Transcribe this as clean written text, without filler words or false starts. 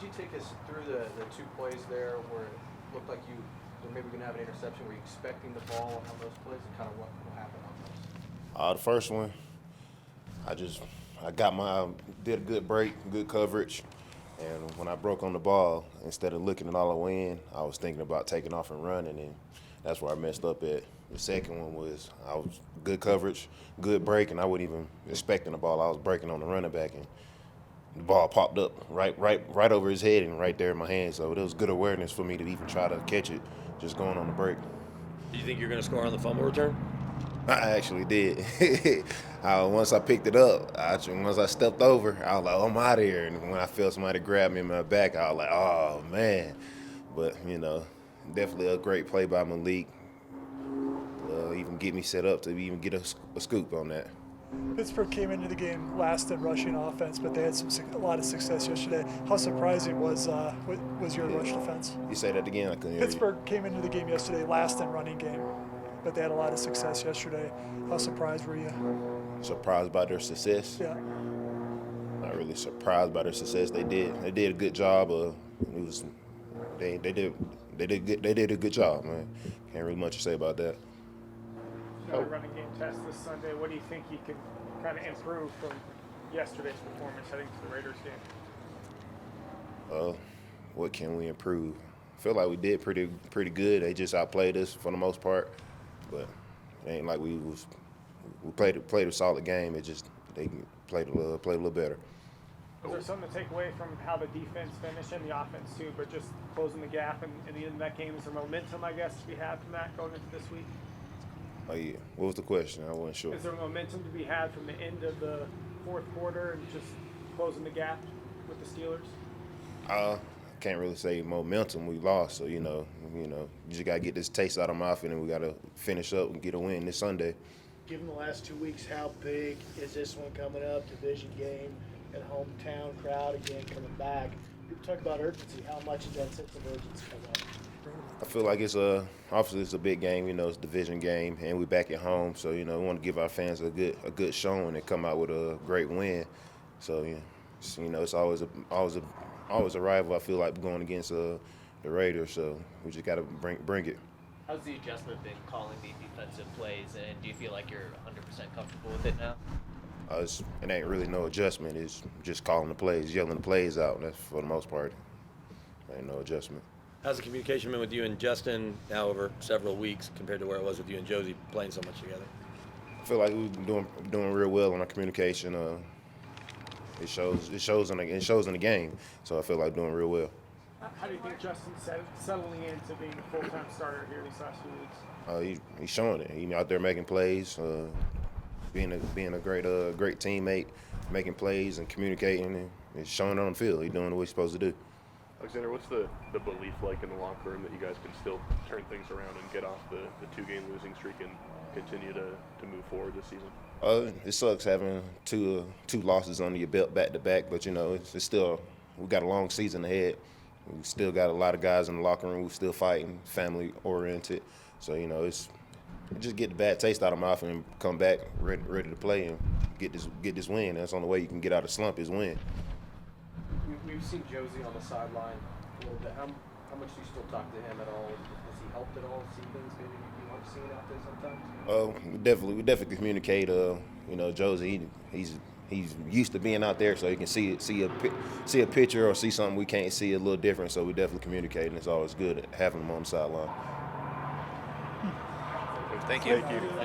Could you take us through the two plays there where it looked like you were maybe going to have an interception? Were you expecting the ball on those plays, and kind of what happened on those? The first one, did a good break, good coverage, and when I broke on the ball, instead of looking it all the way in, I was thinking about taking off and running, and that's where I messed up at. The second one was I was good coverage, good break, and I wasn't even expecting the ball. I was breaking on the running back, and the ball popped up right over his head and right there in my hand. So it was good awareness for me to even try to catch it, just going on the break. Do you think you're going to score on the fumble return? I actually did. Once I picked it up, once I stepped over, I was like, oh, I'm out of here. And when I felt somebody grab me in my back, I was like, oh, man. But, definitely a great play by Malik. Even get me set up to even get a scoop on that. Pittsburgh came into the game last in rushing offense, but they had a lot of success yesterday. How surprising was your rush defense? You say that again? I couldn't hear you. Pittsburgh came into the game yesterday last in running game, but they had a lot of success yesterday. How surprised were you? Surprised by their success? Yeah. Not really surprised by their success. They did a good job. They did a good job, man. Can't really much to say about that. Another running game test this Sunday. What do you think you can kind of improve from yesterday's performance heading to the Raiders game? What can we improve? I feel like we did pretty good. They just outplayed us for the most part, but it ain't like we played a solid game. It just they played a little better. Is there something to take away from how the defense finished and the offense too, but just closing the gap and at the end of that game? Is there momentum, I guess, to be had from that going into this week? Oh, yeah. What was the question? I wasn't sure. Is there momentum to be had from the end of the fourth quarter and just closing the gap with the Steelers? I can't really say momentum. We lost, so you just gotta get this taste out of my mouth, and then we gotta finish up and get a win this Sunday. Given the last 2 weeks, how big is this one coming up? Division game and hometown crowd again coming back. People talk about urgency. How much is that sense of urgency coming up? I feel like obviously it's a big game. It's a division game, and we're back at home. So we want to give our fans a good showing and come out with a great win. So it's always a rival. I feel like going against the Raiders. So we just got to bring it. How's the adjustment been calling the defensive plays, and do you feel like you're 100% comfortable with it now? It ain't really no adjustment. It's just calling the plays, yelling the plays out. That's for the most part. Ain't no adjustment. How's the communication been with you and Justin now over several weeks compared to where it was with you and Josie playing so much together? I feel like we've been doing real well on our communication. It shows in the game. So I feel like doing real well. How do you think Justin's settling into being a full-time starter here these last few weeks? He's showing it. He's out there making plays, being a great teammate, making plays and communicating, and it's showing on the field. He's doing what he's supposed to do. Alexander, what's the belief like in the locker room that you guys can still turn things around and get off the 2-game losing streak and continue to move forward this season? It sucks having two losses under your belt back to back, but it's still, we got a long season ahead. We still got a lot of guys in the locker room. We're still fighting, family oriented. So it's just get the bad taste out of my mouth and come back ready to play and get this win. That's the only way you can get out of the slump is win. We've seen Josie on the sideline a little bit. How much do you still talk to him at all? Has he helped at all? See things maybe you weren't seeing out there sometimes? We definitely communicate. Josie, he's used to being out there, so he can see a picture or see something we can't see a little different. So we definitely communicate, and it's always good having him on the sideline. Thank you.